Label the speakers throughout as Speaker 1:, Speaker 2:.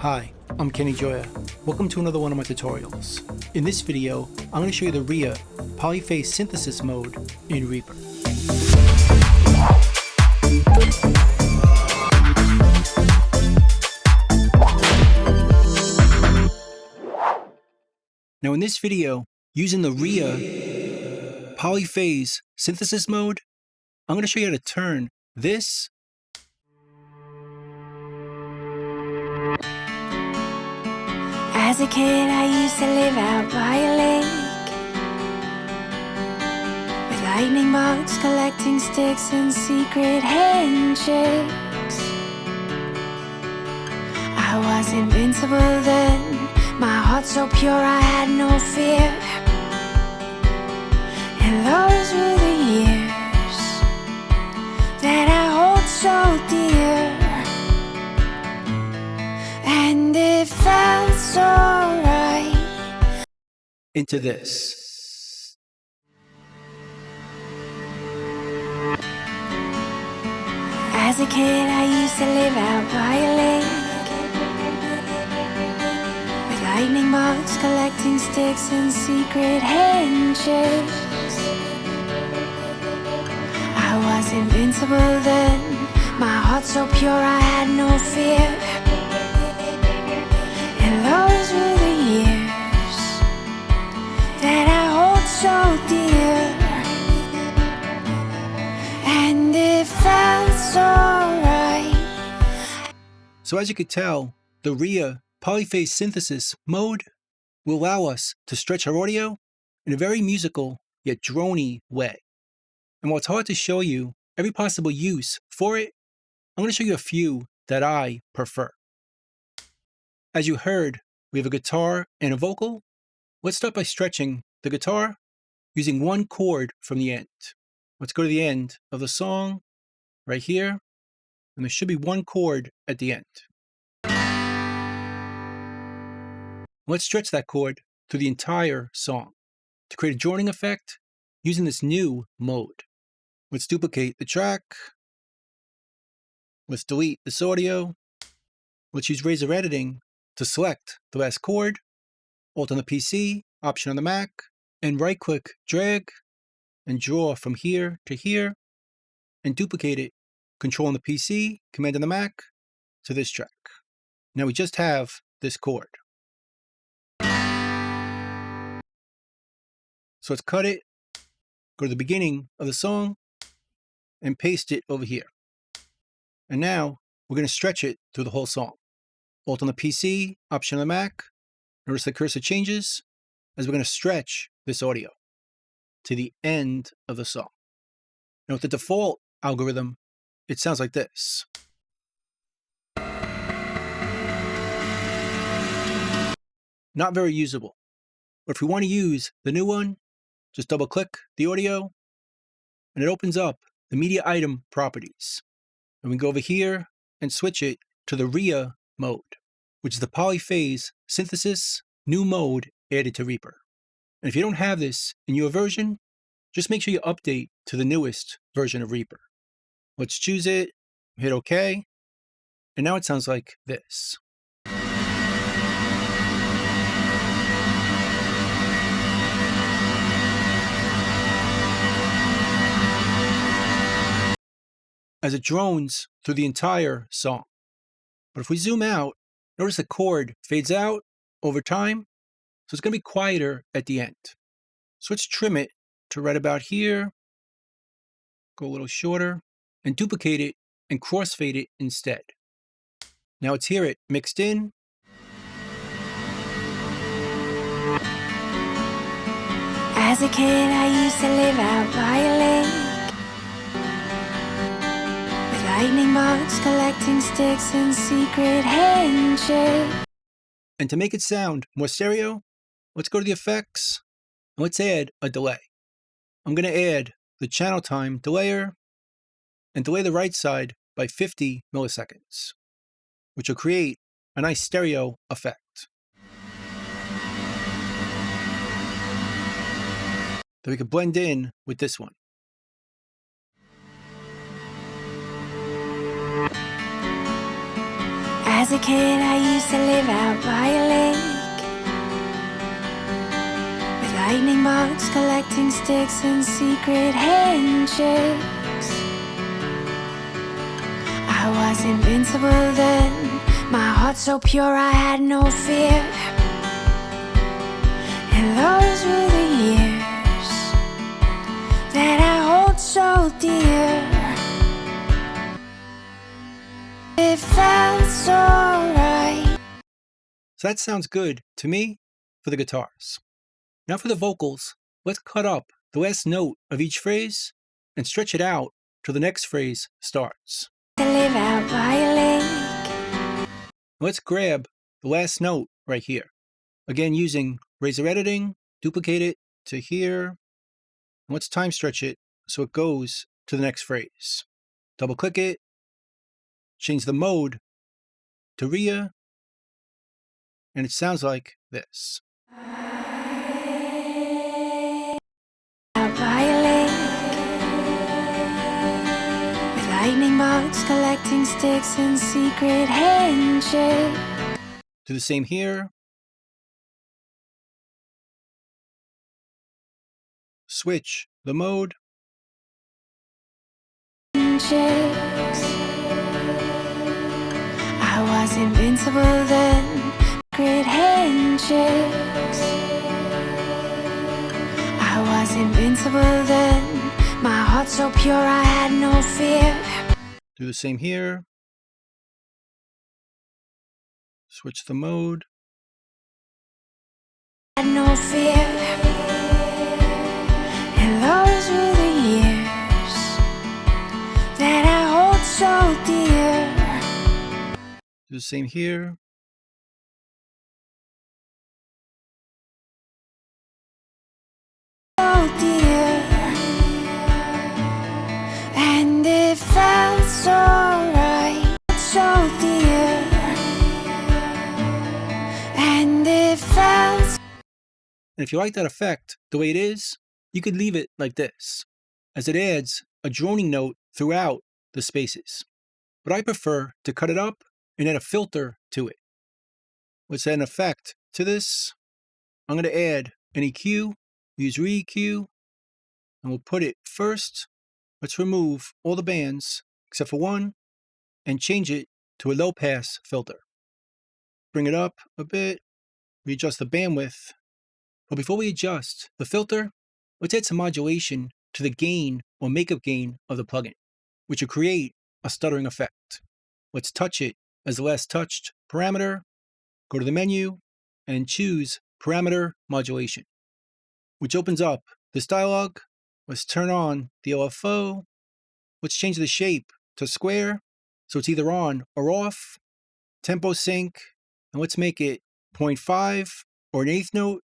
Speaker 1: Hi, I'm Kenny Joya. Welcome to another one of my tutorials. In this video, I'm going to show you the RRReeaaa Polyphase synthesis mode in Reaper. Now in this video, using the RRReeaaa Polyphase synthesis mode, I'm going to show you how to turn this
Speaker 2: As a kid, I used to live out by a lake with lightning bolts collecting sticks and secret handshakes. I was invincible then, my heart so pure I had no fear. And those were the years that I hold so dear. And it felt so right
Speaker 1: into this.
Speaker 2: As a kid, I used to live out by a lake with lightning bolts collecting sticks and secret handshakes. I was invincible then, my heart so pure I had no fear. And those were the years that I hold so dear. And it felt so right.
Speaker 1: So as you could tell, the RRReeaaa Polyphase synthesis mode will allow us to stretch our audio in a very musical yet drony way. And while it's hard to show you every possible use for it, I'm going to show you a few that I prefer. As you heard, we have a guitar and a vocal. Let's start by stretching the guitar using one chord from the end. Let's go to the end of the song right here, and there should be one chord at the end. Let's stretch that chord through the entire song to create a joining effect using this new mode. Let's duplicate the track. Let's delete this audio. Let's use Razor Editing to select the last chord, Alt on the PC, Option on the Mac, and right-click, drag, and draw from here to here, and duplicate it, Control on the PC, Command on the Mac, to this track. Now we just have this chord. So let's cut it, go to the beginning of the song, and paste it over here. And now we're going to stretch it through the whole song. Alt on the PC, Option on the Mac. Notice the cursor changes as we're going to stretch this audio to the end of the song. Now with the default algorithm, it sounds like this. Not very usable. But if we want to use the new one, just double click the audio and it opens up the media item properties. And we go over here and switch it to the RRReeaaa mode, which is the Polyphase synthesis new mode added to Reaper. And if you don't have this in your version, just make sure you update to the newest version of Reaper. Let's choose it, hit OK, and now it sounds like this. As it drones through the entire song. But if we zoom out, notice the chord fades out over time, so it's going to be quieter at the end. So let's trim it to right about here, go a little shorter, and duplicate it and crossfade it instead. Now let's hear it mixed in.
Speaker 2: As a kid, I used to live out by a lake with lightning bolts collecting sticks and secret handshakes.
Speaker 1: And to make it sound more stereo, let's go to the effects and let's add a delay. I'm going to add the channel time delayer and delay the right side by 50 milliseconds, which will create a nice stereo effect. That we can blend in with this one.
Speaker 2: As As a kid, I used to live out by a lake, with lightning bugs collecting sticks and secret handshakes. I was invincible then, my heart so pure I had no fear. And those were the years that I hold so dear. It felt so right.
Speaker 1: So that sounds good to me for the guitars. Now for the vocals, let's cut up the last note of each phrase and stretch it out till the next phrase starts.
Speaker 2: To live out by a lake.
Speaker 1: Let's grab the last note right here. Again, using razor editing, duplicate it to here. And let's time stretch it so it goes to the next phrase. Double click it, change the mode to Rrreeaaa, and it sounds like this.
Speaker 2: Out by a lake, with lightning bugs collecting sticks and secret handshakes.
Speaker 1: Do the same here. Switch the mode.
Speaker 2: I was invincible then, great handshakes. I was invincible then, my heart so pure I had no fear.
Speaker 1: Do the same here. Switch the mode.
Speaker 2: Had no fear. And those were the years that I hold so dear.
Speaker 1: Do the same here.
Speaker 2: So dear. And it felt so right. So dear. And it felt.
Speaker 1: And if you like that effect the way it is, you could leave it like this, as it adds a droning note throughout the spaces. But I prefer to cut it up and add a filter to it. Let's add an effect to this. I'm going to add an EQ, use ReEQ, and we'll put it first. Let's remove all the bands except for one and change it to a low pass filter. Bring it up a bit, readjust the bandwidth. But before we adjust the filter, let's add some modulation to the gain or makeup gain of the plugin, which will create a stuttering effect. Let's touch it as the last touched parameter, go to the menu, and choose Parameter Modulation, which opens up this dialog. Let's turn on the LFO. Let's change the shape to square, so it's either on or off. Tempo sync, and let's make it 0.5 or an eighth note.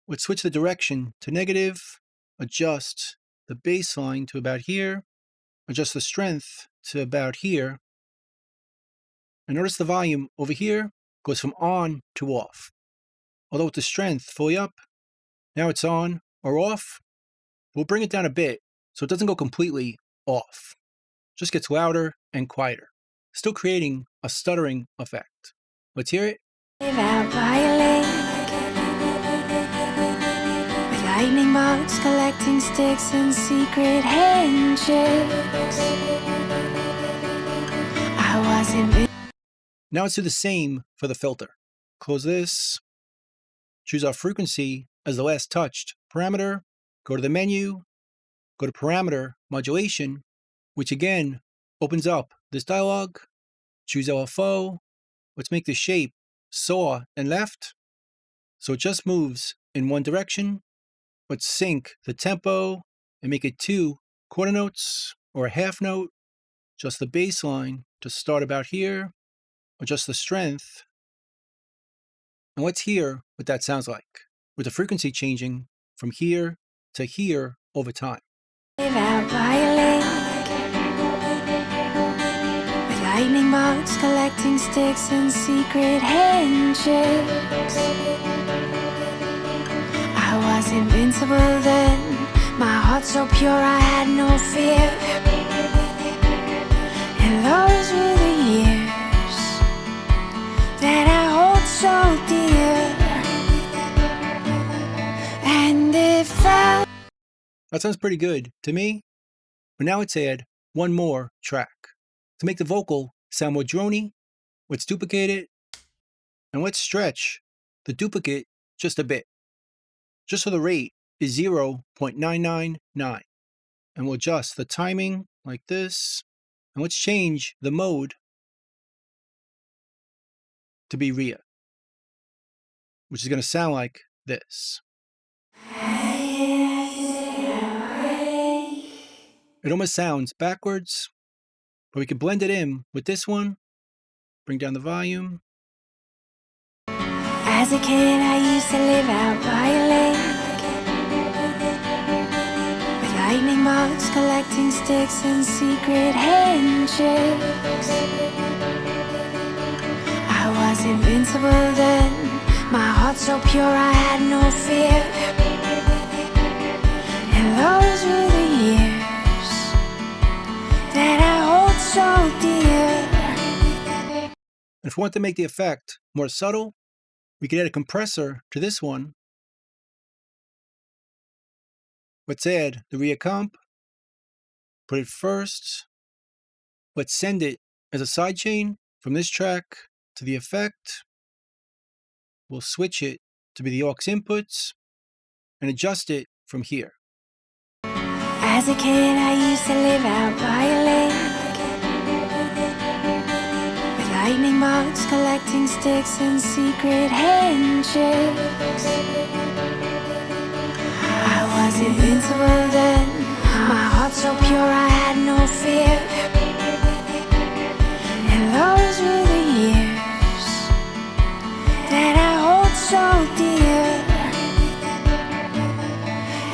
Speaker 1: Let's switch the direction to negative, adjust the baseline to about here, adjust the strength to about here, and notice the volume over here goes from on to off. Although with the strength fully up, now it's on or off. We'll bring it down a bit so it doesn't go completely off. Just gets louder and quieter, still creating a stuttering effect. Let's hear it.
Speaker 2: Live out by a lake, with lightning bugs collecting sticks and secret handshakes. I was invincible.
Speaker 1: Now let's do the same for the filter. Close this, choose our frequency as the last touched parameter, go to the menu, go to Parameter Modulation, which again opens up this dialog, choose LFO. Let's make the shape saw and left, so it just moves in one direction. Let's sync the tempo and make it 2 quarter notes or a half note. Adjust the baseline to start about here. Adjust the strength. And let's hear what that sounds like, with the frequency changing from here to here over time.
Speaker 2: Live out by a lake, with lightning bugs collecting sticks and secret handshakes. I was invincible then, my heart so pure I had no fear. And those were the years
Speaker 1: That sounds pretty good to me, but now let's add one more track. To make the vocal sound more drony, let's duplicate it, and let's stretch the duplicate just a bit, just so the rate is 0.999. And we'll adjust the timing like this, and let's change the mode to be REAPER, which is going to sound like this. It almost sounds backwards, but we can blend it in with this one. Bring down the volume.
Speaker 2: As a kid, I used to live out by a lake, with lightning bolts collecting sticks and secret handshakes. I was invincible then, my heart so pure I had no fear. And those were the years that I hold so dear.
Speaker 1: If we want to make the effect more subtle, we could add a compressor to this one. Let's add the REAPER comp, put it first. Let's send it as a sidechain from this track to the effect. We'll switch it to be the aux inputs and adjust it from here.
Speaker 2: As a kid, I used to live out by a lake, with lightning bolts collecting sticks and secret handshakes. I was invincible then, my heart so pure I had no fear. And those were the years that I hold so dear.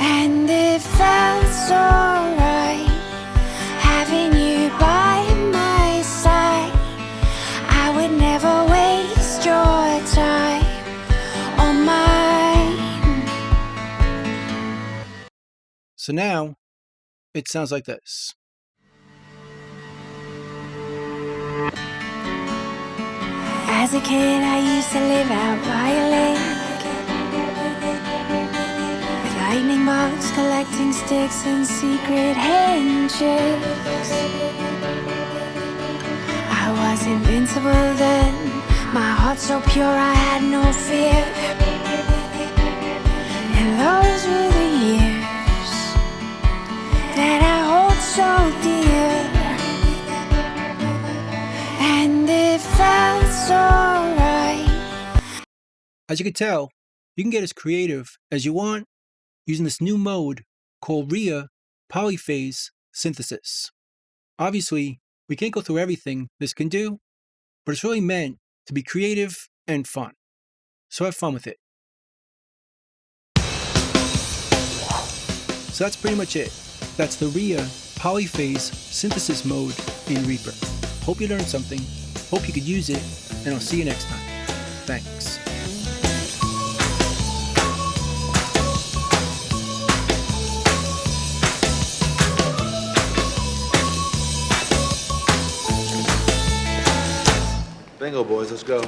Speaker 2: And it felt so right, having you by my side. I would never waste your time or mine.
Speaker 1: So now it sounds like this.
Speaker 2: As a kid, I used to live out by a lake, with lightning bolts collecting sticks and secret handshakes. I was invincible then, my heart so pure I had no fear. And those were the years that I hold so dear. And it felt so right.
Speaker 1: As you can tell, you can get as creative as you want using this new mode called RRreeaaa Polyphase Synthesis. Obviously, we can't go through everything this can do, but it's really meant to be creative and fun. So have fun with it. So that's pretty much it. That's the RRreeaaa Polyphase Synthesis mode in Reaper. Hope you learned something, hope you could use it, and I'll see you next time. Thanks.
Speaker 3: Bingo, boys, let's go.